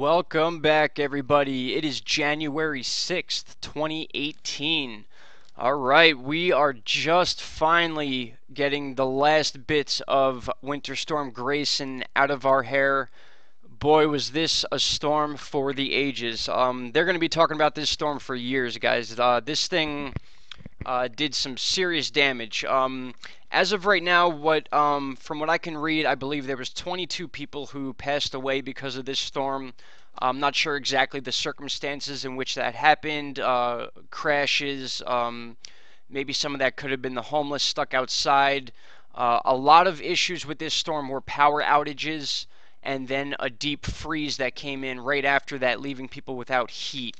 Welcome back, everybody. It is January 6th, 2018. All right, we are just finally getting the last bits of Winter Storm Grayson out of our hair. Boy, was this a storm for the ages. They're going to be talking about this storm for years, guys. This thing did some serious damage. As of right now, from what I can read, I believe there was 22 people who passed away because of this storm. I'm not sure exactly the circumstances in which that happened. Crashes. Maybe some of that could have been the homeless stuck outside. A lot of issues with this storm were power outages and then a deep freeze that came in right after that, leaving people without heat.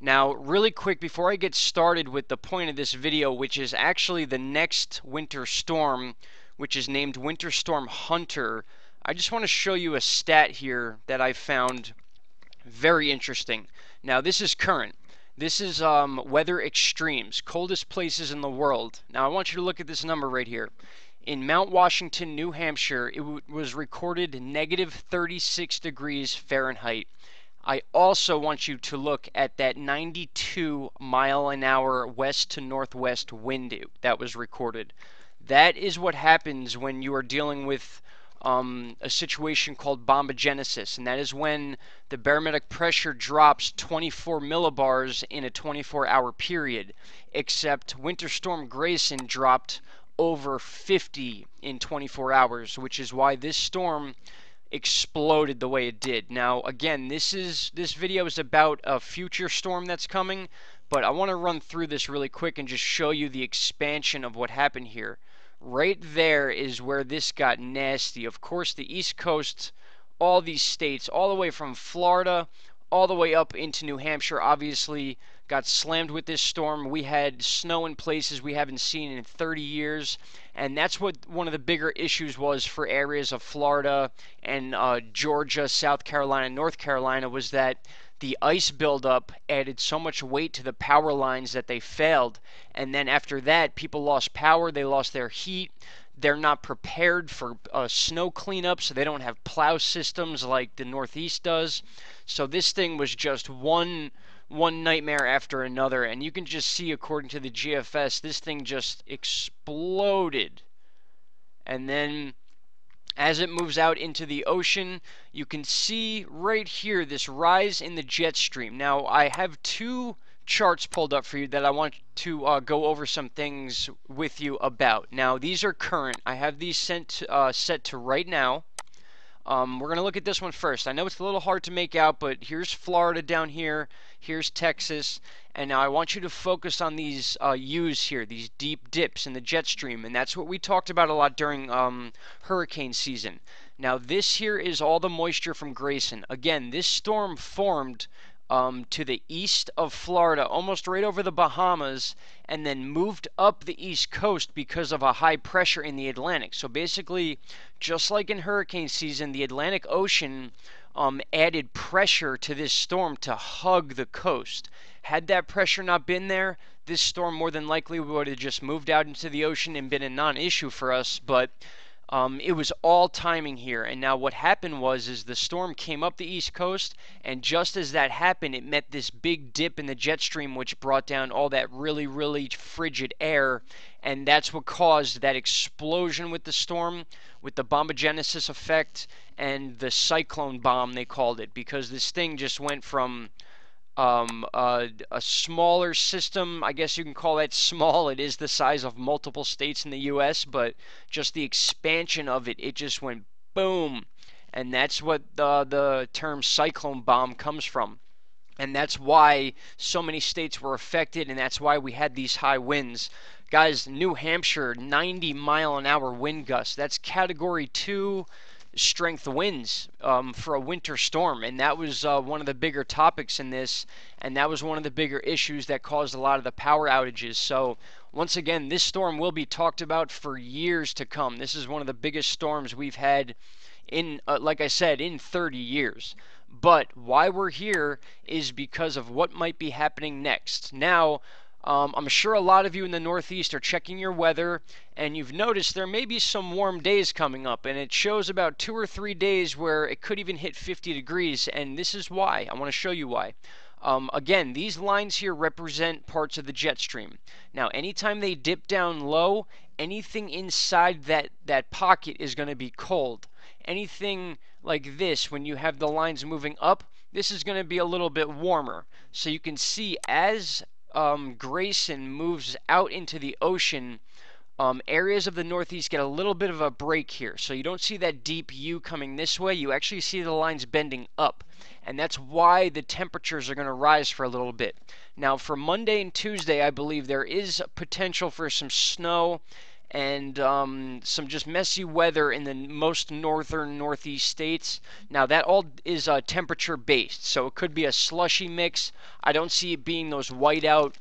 Now, really quick, before I get started with the point of this video, which is actually the next winter storm, which is named Winter Storm Hunter, I just want to show you a stat here that I found very interesting. Now, this is current. This is weather extremes, coldest places in the world. Now, I want you to look at this number right here. In Mount Washington, New Hampshire, it was recorded -36 degrees Fahrenheit. I also want you to look at that 92-mile-an-hour west to northwest wind that was recorded. That is what happens when you are dealing with a situation called bombogenesis, and that is when the barometric pressure drops 24 millibars in a 24-hour period, except Winter Storm Grayson dropped over 50 in 24 hours, which is why this storm exploded the way it did. Now, again, this video is about a future storm that's coming, but I want to run through this really quick and just show you the expansion of what happened here. Right there is where this got nasty. Of course, the East Coast, all these states, all the way from Florida all the way up into New Hampshire, obviously got slammed with this storm. We had snow in places we haven't seen in 30 years, and that's what one of the bigger issues was for areas of Florida and Georgia, South Carolina, North Carolina, was that the ice buildup added so much weight to the power lines that they failed, and then after that, people lost power, they lost their heat. They're not prepared for snow cleanup, so they don't have plow systems like the Northeast does. So this thing was just one nightmare after another, and you can just see, according to the GFS, this thing just exploded. And then as it moves out into the ocean, you can see right here this rise in the jet stream. Now, I have two charts pulled up for you that I want to go over some things with you about. Now, these are current. I have these set to right now. We're going to look at this one first. I know it's a little hard to make out, but here's Florida down here. Here's Texas. And now I want you to focus on these U's here, these deep dips in the jet stream. And that's what we talked about a lot during hurricane season. Now, this here is all the moisture from Grayson. Again, this storm formed to the east of Florida, almost right over the Bahamas, and then moved up the east coast because of a high pressure in the Atlantic. So basically, just like in hurricane season, the Atlantic Ocean added pressure to this storm to hug the coast. Had that pressure not been there, this storm more than likely would have just moved out into the ocean and been a non-issue for us, but it was all timing here. And now what happened is the storm came up the east coast, and just as that happened, it met this big dip in the jet stream, which brought down all that really, really frigid air, and that's what caused that explosion with the storm, with the bombogenesis effect and the cyclone bomb, they called it, because this thing just went from a smaller system, I guess you can call that small. It is the size of multiple states in the U.S., but just the expansion of it, it just went boom. And that's what the term cyclone bomb comes from. And that's why so many states were affected, and that's why we had these high winds. Guys, New Hampshire, 90-mile-an-hour wind gusts. That's Category 2 strength winds for a winter storm, and that was one of the bigger topics in this, and that was one of the bigger issues that caused a lot of the power outages. So once again, this storm will be talked about for years to come. This is one of the biggest storms we've had in, like I said, in 30 years. But why we're here is because of what might be happening next. Now, I'm sure a lot of you in the Northeast are checking your weather, and you've noticed there may be some warm days coming up, and it shows about 2 or 3 days where it could even hit 50 degrees, and this is why. I want to show you why. Again, these lines here represent parts of the jet stream. Now, anytime they dip down low, anything inside that pocket is going to be cold. Anything like this, when you have the lines moving up, this is going to be a little bit warmer. So you can see as Grayson moves out into the ocean, areas of the Northeast get a little bit of a break here. So you don't see that deep U coming this way. You actually see the lines bending up. And that's why the temperatures are going to rise for a little bit. Now, for Monday and Tuesday, I believe there is potential for some snow and some just messy weather in the most northern northeast states. Now, that all is temperature based, so it could be a slushy mix. I don't see it being those whiteout,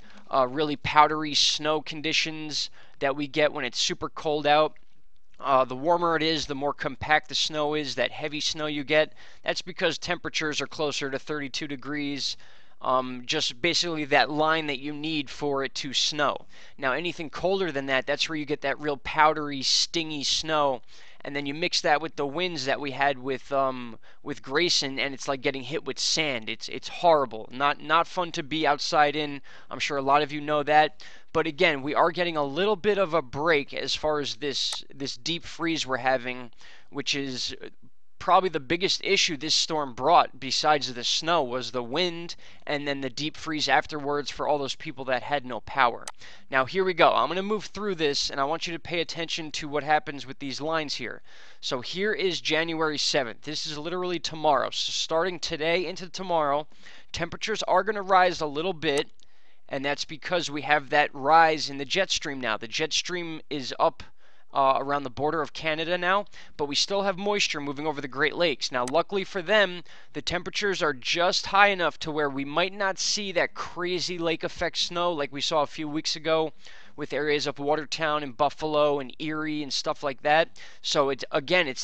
really powdery snow conditions that we get when it's super cold out. The warmer it is, the more compact the snow is, that heavy snow you get. That's because temperatures are closer to 32 degrees, just basically that line that you need for it to snow. Now, anything colder than that, that's where you get that real powdery, stingy snow. And then you mix that with the winds that we had with Grayson, and it's like getting hit with sand. It's horrible. Not fun to be outside in. I'm sure a lot of you know that. But again, we are getting a little bit of a break as far as this deep freeze we're having, which is probably the biggest issue this storm brought, besides the snow, was the wind and then the deep freeze afterwards for all those people that had no power. Now, here we go. I'm going to move through this, and I want you to pay attention to what happens with these lines here. So here is January 7th. This is literally tomorrow. So starting today into tomorrow, temperatures are going to rise a little bit, and that's because we have that rise in the jet stream now. The jet stream is up around the border of Canada now, but we still have moisture moving over the Great Lakes. Now, luckily for them, the temperatures are just high enough to where we might not see that crazy lake effect snow like we saw a few weeks ago with areas of Watertown and Buffalo and Erie and stuff like that. So it's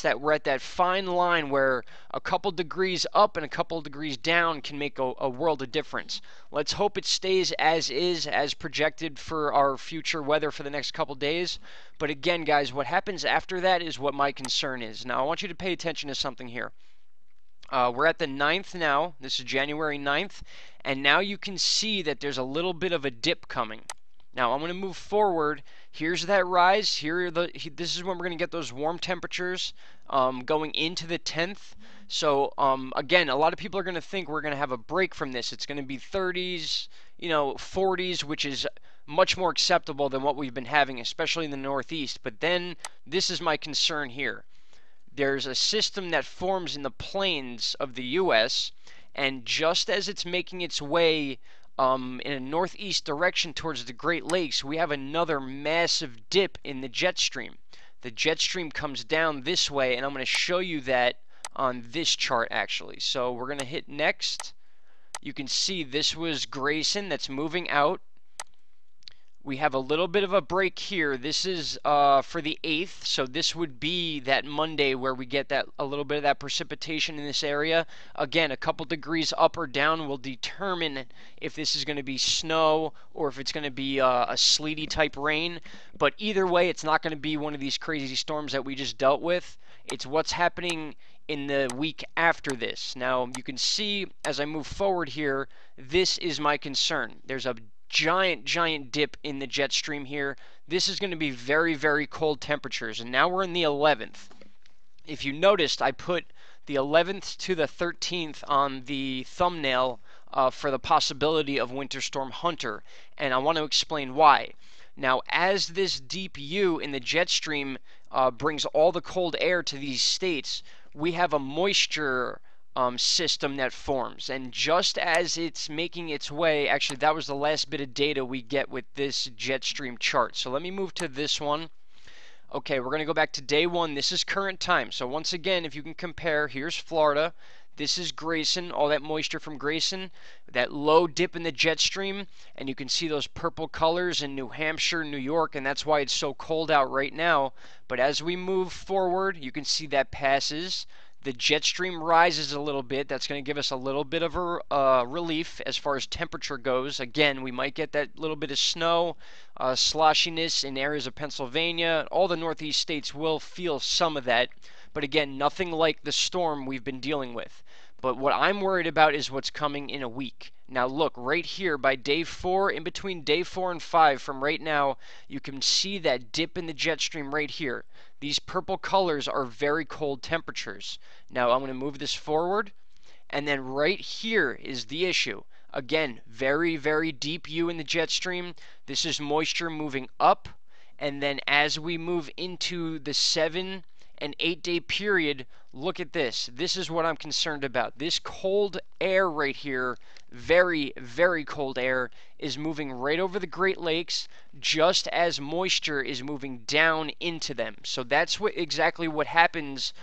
that we're at that fine line where a couple degrees up and a couple degrees down can make a world of difference. Let's hope it stays as is, as projected for our future weather for the next couple days. But again, guys, what happens after that is what my concern is. Now, I want you to pay attention to something here. We're at the 9th now. This is January 9th. And now you can see that there's a little bit of a dip coming. Now, I'm going to move forward. Here's that rise. This is when we're going to get those warm temperatures going into the 10th. So, again, a lot of people are going to think we're going to have a break from this. It's going to be 30s, 40s, which is much more acceptable than what we've been having, especially in the Northeast. But then, this is my concern here. There's a system that forms in the plains of the U.S., and just as it's making its way in a northeast direction towards the Great Lakes, we have another massive dip in the jet stream. The jet stream comes down this way, and I'm going to show you that on this chart actually. So we're going to hit next. You can see this was Grayson that's moving out. We have a little bit of a break here. This is for the 8th, so this would be that Monday where we get a little bit of that precipitation in this area. Again, a couple degrees up or down will determine if this is going to be snow or if it's going to be a sleety type rain. But either way, it's not going to be one of these crazy storms that we just dealt with. It's what's happening in the week after this. Now, you can see as I move forward here, this is my concern. There's a giant dip in the jet stream here. This is going to be very, very cold temperatures, and now we're in the 11th. If you noticed, I put the 11th to the 13th on the thumbnail for the possibility of Winter Storm Hunter, and I want to explain why. Now, as this deep U in the jet stream brings all the cold air to these states, we have a moisture system that forms, and just as it's making its way, actually that was the last bit of data we get with this jet stream chart. So let me move to this one. Okay, we're going to go back to day 1. This is current time. So once again, if you can compare, here's Florida. This is Grayson, all that moisture from Grayson, that low dip in the jet stream, and you can see those purple colors in New Hampshire, New York, and that's why it's so cold out right now. But as we move forward, you can see that passes. The jet stream rises a little bit. That's going to give us a little bit of a relief as far as temperature goes. Again, we might get that little bit of snow, sloshiness in areas of Pennsylvania. All the northeast states will feel some of that. But again, nothing like the storm we've been dealing with. But what I'm worried about is what's coming in a week. Now look, right here by day 4, in between day 4 and 5 from right now, you can see that dip in the jet stream right here. These purple colors are very cold temperatures. Now I'm going to move this forward, and then right here is the issue. Again, very, very deep U in the jet stream. This is moisture moving up, and then as we move into the 7 and 8 day period, look at this. This is what I'm concerned about. This cold air right here, very, very cold air, is moving right over the Great Lakes just as moisture is moving down into them. So that's exactly what happens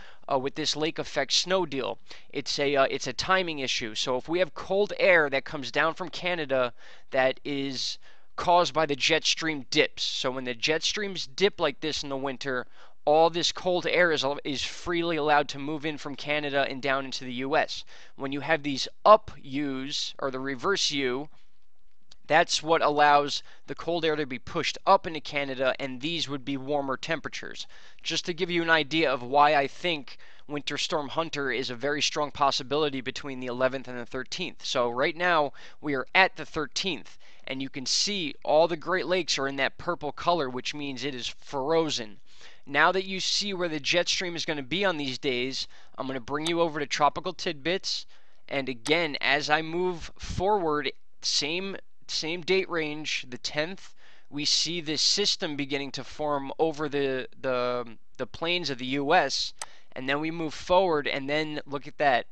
with this lake effect snow deal. It's a timing issue. So if we have cold air that comes down from Canada that is caused by the jet stream dips. So when the jet streams dip like this in the winter, all this cold air is freely allowed to move in from Canada and down into the U.S. When you have these up U's, or the reverse U, that's what allows the cold air to be pushed up into Canada, and these would be warmer temperatures. Just to give you an idea of why I think Winter Storm Hunter is a very strong possibility between the 11th and the 13th. So right now we are at the 13th, and you can see all the Great Lakes are in that purple color, which means it is frozen. Now that you see where the jet stream is going to be on these days, I'm going to bring you over to Tropical Tidbits. And again, as I move forward, same date range, the 10th, we see this system beginning to form over the plains of the U.S. And then we move forward, and then look at that.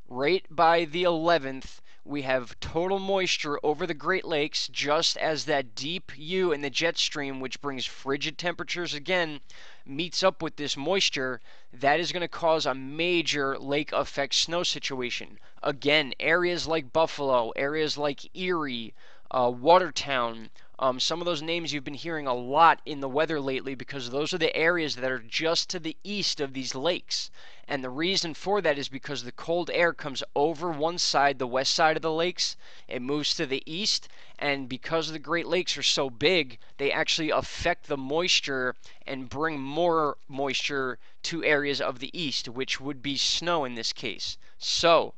Right by the 11th, we have total moisture over the Great Lakes, just as that deep U in the jet stream, which brings frigid temperatures again, meets up with this moisture. That is going to cause a major lake effect snow situation. Again, areas like Buffalo, areas like Erie, Watertown, some of those names you've been hearing a lot in the weather lately, because those are the areas that are just to the east of these lakes. And the reason for that is because the cold air comes over one side, the west side of the lakes, it moves to the east, and because the Great Lakes are so big, they actually affect the moisture and bring more moisture to areas of the east, which would be snow in this case. So,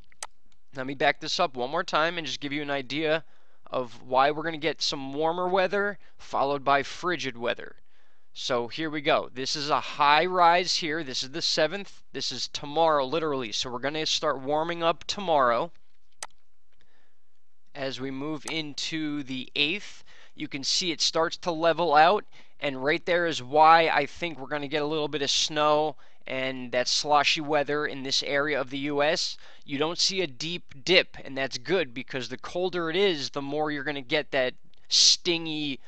let me back this up one more time and just give you an idea of why we're going to get some warmer weather followed by frigid weather. So here we go. This is a high rise here. This is the 7th. This is tomorrow, literally. So we're going to start warming up tomorrow. As we move into the 8th, you can see it starts to level out. And right there is why I think we're going to get a little bit of snow and that sloshy weather in this area of the U.S. You don't see a deep dip, and that's good, because the colder it is, the more you're going to get that stingy,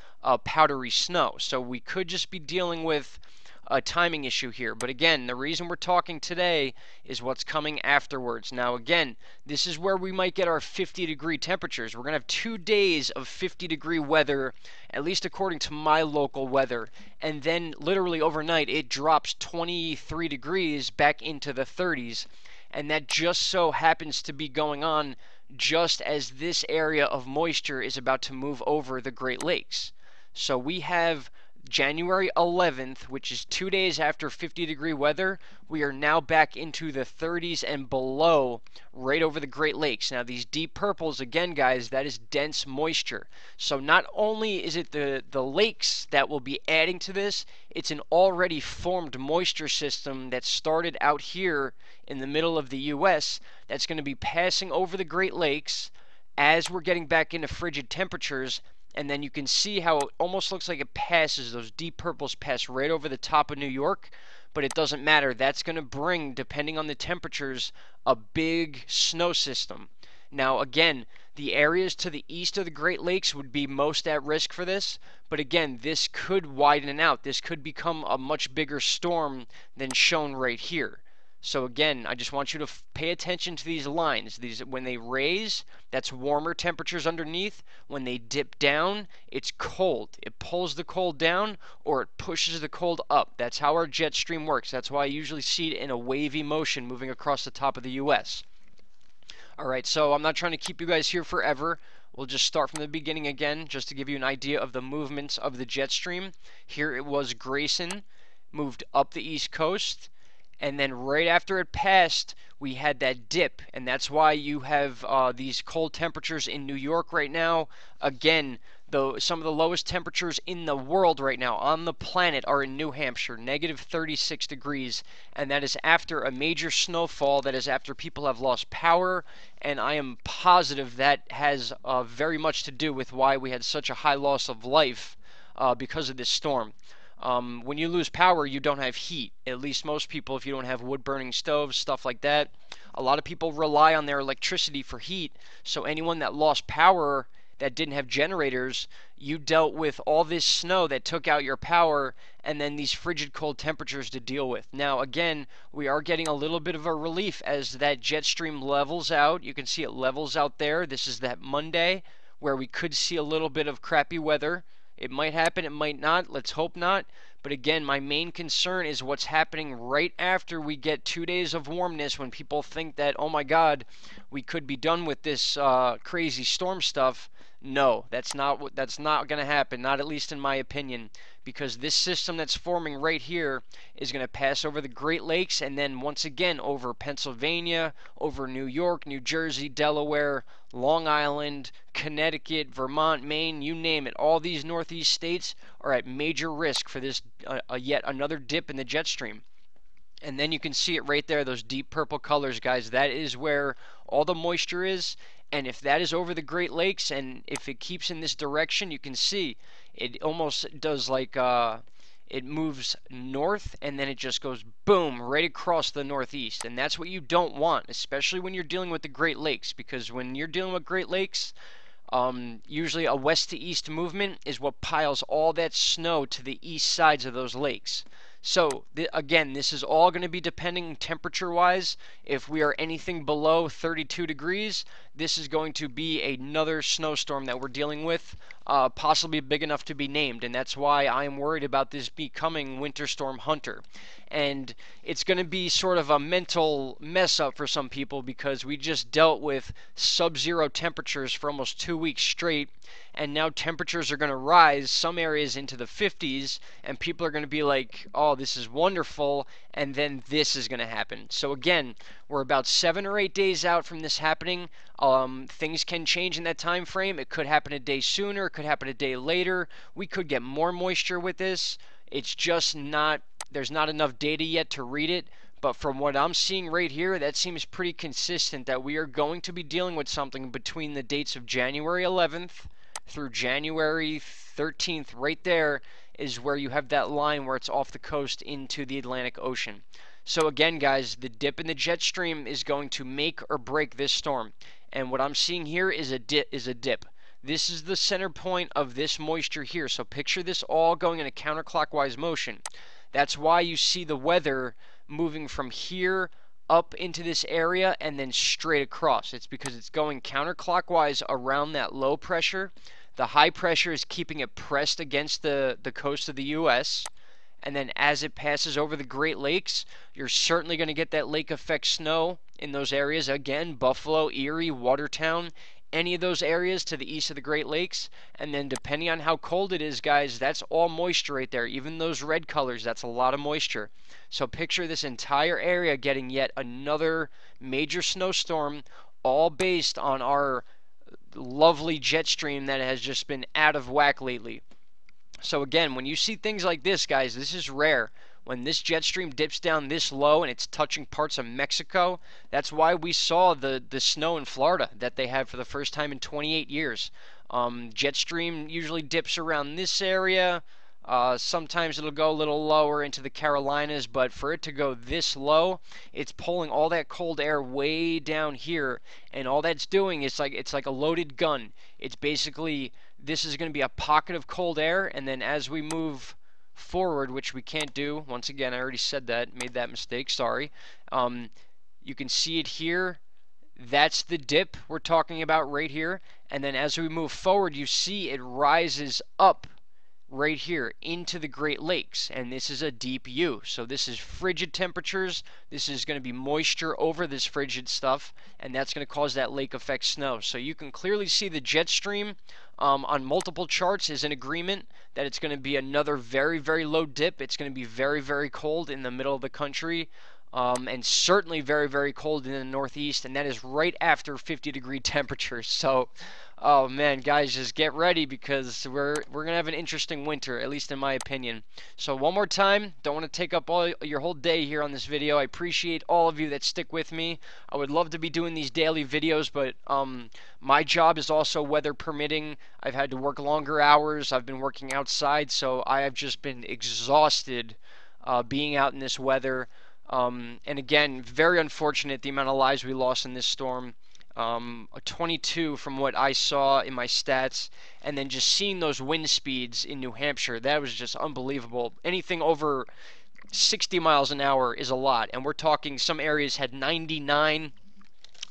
powdery snow. So we could just be dealing with a timing issue here. But again, the reason we're talking today is what's coming afterwards. Now again, this is where we might get our 50-degree temperatures. We're going to have 2 days of 50-degree weather, at least according to my local weather. And then literally overnight, it drops 23 degrees back into the 30s. And that just so happens to be going on just as this area of moisture is about to move over the Great Lakes. So we have January 11th, which is 2 days after 50-degree weather. We are now back into the 30s and below, right over the Great Lakes. Now these deep purples, again guys, that is dense moisture. So not only is it the lakes that will be adding to this, it's an already formed moisture system that started out here in the middle of the U.S. that's going to be passing over the Great Lakes as we're getting back into frigid temperatures. And then you can see how it almost looks like it passes, those deep purples pass right over the top of New York, but it doesn't matter. That's going to bring, depending on the temperatures, a big snow system. Now again, the areas to the east of the Great Lakes would be most at risk for this, but again, this could widen out. This could become a much bigger storm than shown right here. So again, I just want you to pay attention to these lines. These, when they raise, that's warmer temperatures underneath. When they dip down, it's cold. It pulls the cold down or it pushes the cold up. That's how our jet stream works. That's why I usually see it in a wavy motion moving across the top of the US. Alright, so I'm not trying to keep you guys here forever. We'll just start from the beginning again, just to give you an idea of the movements of the jet stream. Here it was Grayson, moved up the east coast, and then right after it passed, we had that dip, and that's why you have these cold temperatures in New York right now. Again, though, some of the lowest temperatures in the world right now on the planet are in New Hampshire, negative 36 degrees, and that is after a major snowfall. That is after people have lost power, and I am positive that has very much to do with why we had such a high loss of life because of this storm. When you lose power, you don't have heat. At least most people, if you don't have wood-burning stoves, stuff like that. A lot of people rely on their electricity for heat. So anyone that lost power, that didn't have generators, you dealt with all this snow that took out your power and then these frigid cold temperatures to deal with. Now, again, we are getting a little bit of a relief as that jet stream levels out. You can see it levels out there. This is that Monday where we could see a little bit of crappy weather. It might happen, it might not. Let's hope not. But again, my main concern is what's happening right after we get 2 days of warmness, when people think that, oh my God, we could be done with this crazy storm stuff. No, that's not going to happen. Not at least in my opinion, because this system that's forming right here is going to pass over the Great Lakes and then once again over Pennsylvania, over New York, New Jersey, Delaware, Long Island, Connecticut, Vermont, Maine, you name it. All these northeast states are at major risk for this yet another dip in the jet stream. And then you can see it right there, those deep purple colors, guys. That is where all the moisture is. And if that is over the Great Lakes, and if it keeps in this direction, you can see it almost does like it moves north and then it just goes boom right across the northeast. And that's what you don't want, especially when you're dealing with the Great Lakes, because when you're dealing with Great Lakes, usually a west to east movement is what piles all that snow to the east sides of those lakes. So again, this is all going to be depending temperature-wise. If we are anything below 32 degrees, this is going to be another snowstorm that we're dealing with, possibly big enough to be named. And that's why I am worried about this becoming Winter Storm Hunter. And it's going to be sort of a mental mess up for some people, because we just dealt with sub-zero temperatures for almost 2 weeks straight, and now temperatures are going to rise, some areas into the 50s, and people are going to be like, oh, this is wonderful, and then this is going to happen. So again, we're about 7 or 8 days out from this happening. Things can change in that time frame. It could happen a day sooner, it could happen a day later. We could get more moisture with this. It's just not, there's not enough data yet to read it. But from what I'm seeing right here, that seems pretty consistent that we are going to be dealing with something between the dates of January 11th through January 13th. Right there is where you have that line where it's off the coast into the Atlantic Ocean. So again, guys, the dip in the jet stream is going to make or break this storm. And what I'm seeing here is a dip. This is the center point of this moisture here. So picture this all going in a counterclockwise motion. That's why you see the weather moving from here up into this area and then straight across. It's because it's going counterclockwise around that low pressure. The high pressure is keeping it pressed against the coast of the U.S. And then as it passes over the Great Lakes, you're certainly going to get that lake effect snow in those areas. Again, Buffalo, Erie, Watertown, any of those areas to the east of the Great Lakes. And then depending on how cold it is, guys, that's all moisture right there. Even those red colors, that's a lot of moisture. So picture this entire area getting yet another major snowstorm, all based on our lovely jet stream that has just been out of whack lately. So again, when you see things like this, guys, this is rare. When this jet stream dips down this low and it's touching parts of Mexico, that's why we saw the snow in Florida that they had for the first time in 28 years. Jet stream usually dips around this area. Sometimes it'll go a little lower into the Carolinas, but for it to go this low, it's pulling all that cold air way down here, and all that's doing is it's like a loaded gun. It's basically, this is going to be a pocket of cold air, and then as we move forward, which we can't do. Once again, I already said that, made that mistake, sorry. You can see it here. That's the dip we're talking about right here. And then as we move forward, you see it rises up right here into the Great Lakes, and this is a deep U. So this is frigid temperatures. This is going to be moisture over this frigid stuff, and that's going to cause that lake effect snow. So you can clearly see the jet stream on multiple charts is in agreement that it's going to be another very, very low dip. It's going to be very, very cold in the middle of the country. And certainly very, very cold in the Northeast, and that is right after 50-degree temperatures. So, oh man, guys, just get ready because we're gonna have an interesting winter, at least in my opinion. So one more time, don't want to take up all your whole day here on this video. I appreciate all of you that stick with me. I would love to be doing these daily videos, but my job is also weather permitting. I've had to work longer hours. I've been working outside, so I have just been exhausted being out in this weather. And again, very unfortunate the amount of lives we lost in this storm. 22 from what I saw in my stats, and then just seeing those wind speeds in New Hampshire, that was just unbelievable. Anything over 60 miles an hour is a lot, and we're talking some areas had 99.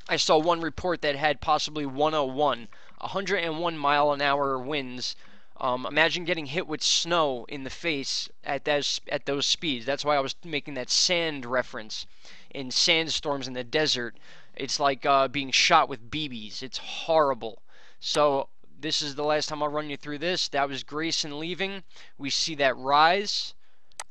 I saw one report that had possibly 101, 101 mile an hour winds. Imagine getting hit with snow in the face at those speeds. That's why I was making that sand reference. In sandstorms in the desert, it's like being shot with BBs. It's horrible. So this is the last time I'll run you through this. That was Grayson leaving. We see that rise.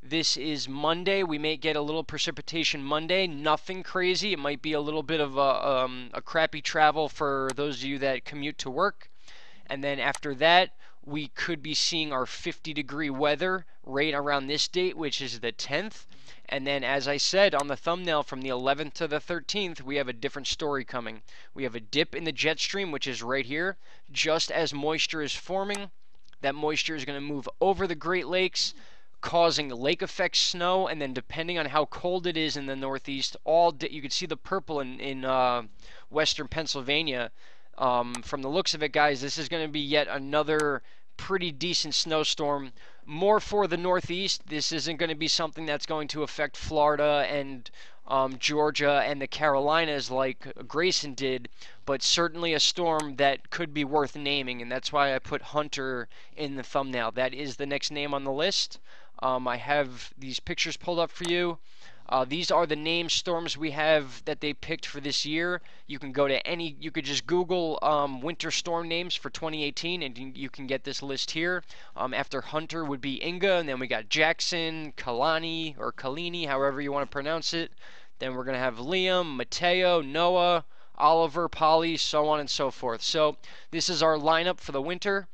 This is Monday. We may get a little precipitation Monday. Nothing crazy. It might be a little bit of a crappy travel for those of you that commute to work. And then after that, we could be seeing our 50-degree weather right around this date, which is the 10th. And then, as I said on the thumbnail, from the 11th to the 13th, we have a different story coming. We have a dip in the jet stream, which is right here. Just as moisture is forming, that moisture is going to move over the Great Lakes, causing lake effect snow, and then depending on how cold it is in the Northeast, you can see the purple in western Pennsylvania. From the looks of it, guys, this is going to be yet another pretty decent snowstorm. More for the Northeast. This isn't going to be something that's going to affect Florida and Georgia and the Carolinas like Grayson did, but certainly a storm that could be worth naming, and that's why I put Hunter in the thumbnail. That is the next name on the list. I have these pictures pulled up for you. These are the named storms we have that they picked for this year. You can go to you could just Google winter storm names for 2018 and you can get this list here. After Hunter would be Inga, and then we got Jackson, Kalani, or Kalini, however you want to pronounce it. Then we're going to have Liam, Mateo, Noah, Oliver, Polly, so on and so forth. So this is our lineup for the winter.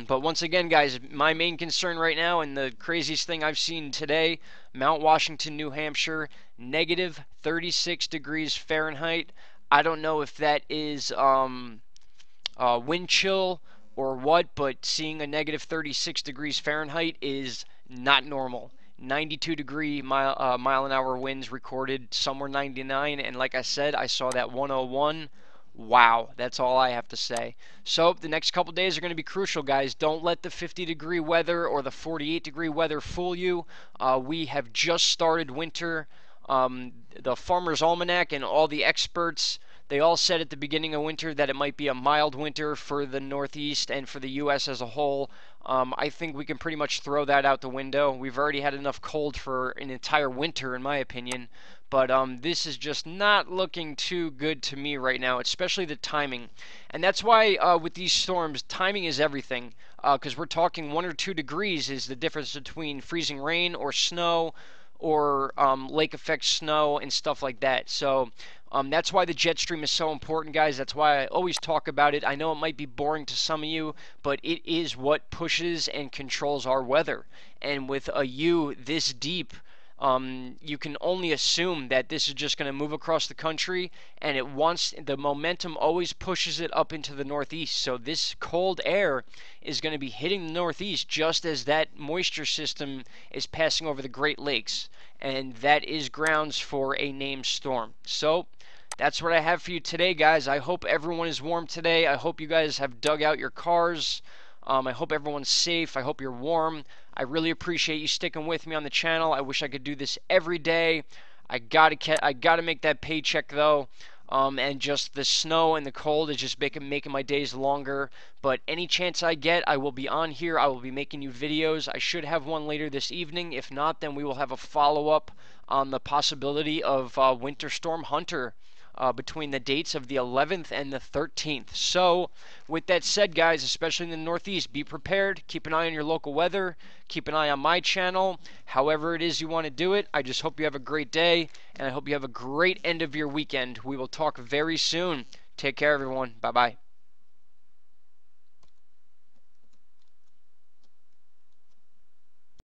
But once again, guys, my main concern right now, and the craziest thing I've seen today, Mount Washington, New Hampshire, negative 36 degrees Fahrenheit. I don't know if that is wind chill or what, but seeing a negative 36 degrees Fahrenheit is not normal. 92-degree mile an hour winds recorded, somewhere 99, and like I said, I saw that 101. Wow, that's all I have to say. So the next couple days are going to be crucial, guys. Don't let the 50-degree weather or the 48-degree weather fool you. We have just started winter. The Farmer's Almanac and all the experts, they all said at the beginning of winter that it might be a mild winter for the Northeast and for the U.S. as a whole. I think we can pretty much throw that out the window. We've already had enough cold for an entire winter, in my opinion. But this is just not looking too good to me right now, especially the timing. And that's why with these storms, timing is everything. Because we're talking 1 or 2 degrees is the difference between freezing rain or snow or lake effect snow and stuff like that. So that's why the jet stream is so important, guys. That's why I always talk about it. I know it might be boring to some of you, but it is what pushes and controls our weather. And with a U this deep, you can only assume that this is just going to move across the country, and the momentum always pushes it up into the Northeast. So this cold air is going to be hitting the Northeast just as that moisture system is passing over the Great Lakes, and that is grounds for a named storm. So that's what I have for you today, guys. I hope everyone is warm today. I hope you guys have dug out your cars. I hope everyone's safe. I hope you're warm. I really appreciate you sticking with me on the channel. I wish I could do this every day. I gotta make that paycheck though. And just the snow and the cold is just making my days longer. But any chance I get, I will be on here. I will be making you videos. I should have one later this evening. If not, then we will have a follow-up on the possibility of Winter Storm Hunter between the dates of the 11th and the 13th. So, with that said, guys, especially in the Northeast, be prepared. Keep an eye on your local weather. Keep an eye on my channel. However it is you want to do it, I just hope you have a great day, and I hope you have a great end of your weekend. We will talk very soon. Take care, everyone. Bye-bye.